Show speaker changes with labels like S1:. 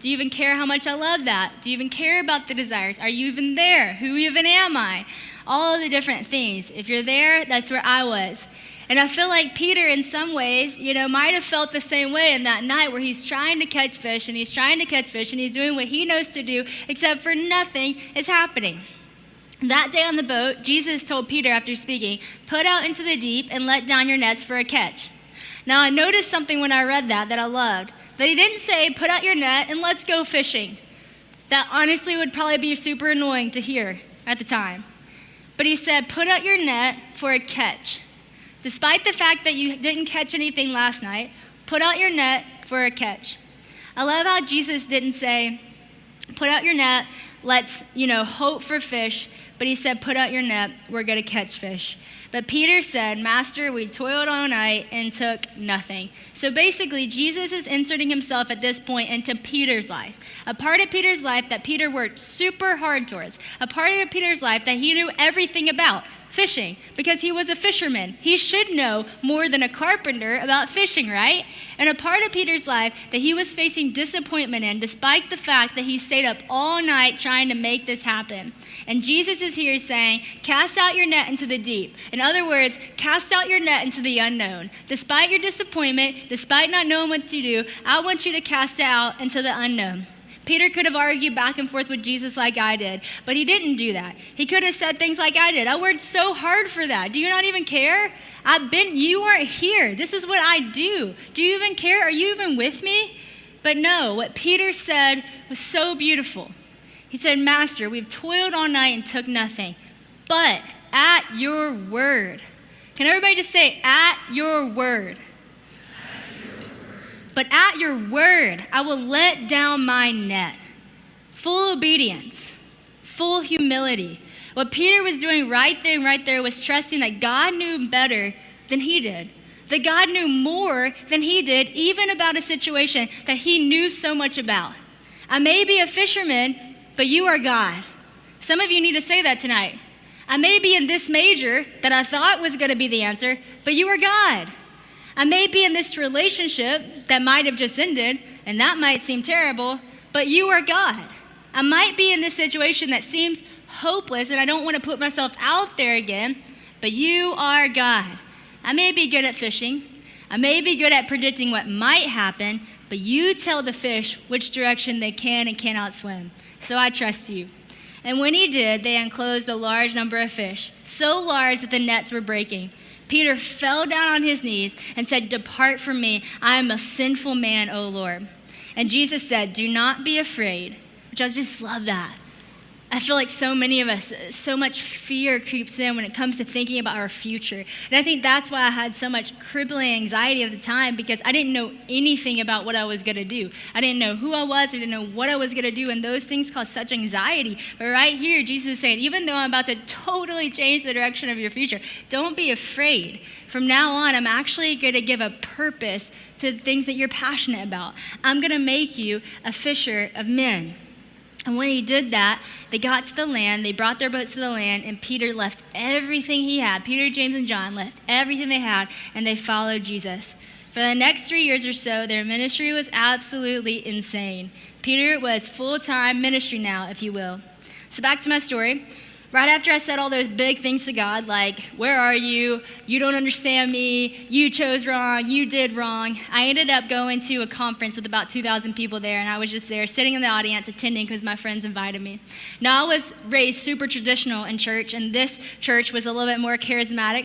S1: Do you even care how much I love that? Do you even care about the desires? Are you even there? Who even am I? All of the different things. If you're there, that's where I was. And I feel like Peter, in some ways, might have felt the same way in that night where he's trying to catch fish and he's doing what he knows to do, except for nothing is happening. That day on the boat, Jesus told Peter after speaking, "Put out into the deep and let down your nets for a catch." Now, I noticed something when I read that I loved, that he didn't say, "Put out your net and let's go fishing." That honestly would probably be super annoying to hear at the time. But he said, "Put out your net for a catch." Despite the fact that you didn't catch anything last night, put out your net for a catch. I love how Jesus didn't say, "Put out your net, let's, hope for fish," but he said, "Put out your net, we're going to catch fish." But Peter said, "Master, we toiled all night and took nothing." So basically, Jesus is inserting himself at this point into Peter's life. A part of Peter's life that Peter worked super hard towards. A part of Peter's life that he knew everything about. Fishing, because he was a fisherman. He should know more than a carpenter about fishing, right? And a part of Peter's life that he was facing disappointment in, despite the fact that he stayed up all night trying to make this happen. And Jesus is here saying, cast out your net into the deep. In other words, cast out your net into the unknown. Despite your disappointment, despite not knowing what to do, I want you to cast it out into the unknown. Peter could have argued back and forth with Jesus like I did, but he didn't do that. He could have said things like I did. I worked so hard for that. Do you not even care? You weren't here. This is what I do. Do you even care? Are you even with me? But no, what Peter said was so beautiful. He said, "Master, we've toiled all night and took nothing, but at your word." Can everybody just say, "At your word"? But at your word, I will let down my net. Full obedience, full humility. What Peter was doing right there was trusting that God knew better than he did. That God knew more than he did, even about a situation that he knew so much about. I may be a fisherman, but you are God. Some of you need to say that tonight. I may be in this major that I thought was going to be the answer, but you are God. I may be in this relationship that might have just ended, and that might seem terrible, but you are God. I might be in this situation that seems hopeless, and I don't want to put myself out there again, but you are God. I may be good at fishing. I may be good at predicting what might happen, but you tell the fish which direction they can and cannot swim. So I trust you. And when he did, they enclosed a large number of fish, so large that the nets were breaking. Peter fell down on his knees and said, "Depart from me, I am a sinful man, O Lord." And Jesus said, "Do not be afraid," which I just love that. I feel like so many of us, so much fear creeps in when it comes to thinking about our future. And I think that's why I had so much crippling anxiety at the time, because I didn't know anything about what I was going to do. I didn't know who I was. I didn't know what I was going to do. And those things cause such anxiety. But right here, Jesus is saying, even though I'm about to totally change the direction of your future, don't be afraid. From now on, I'm actually going to give a purpose to the things that you're passionate about. I'm going to make you a fisher of men. And when he did that, they got to the land, they brought their boats to the land, and Peter left everything he had. Peter, James, and John left everything they had, and they followed Jesus. For the next 3 years or so, their ministry was absolutely insane. Peter was full-time ministry now, if you will. So back to my story. Right after I said all those big things to God, like, where are you? You don't understand me. You chose wrong. You did wrong. I ended up going to a conference with about 2,000 people there, and I was just there sitting in the audience attending because my friends invited me. Now, I was raised super traditional in church, and this church was a little bit more charismatic.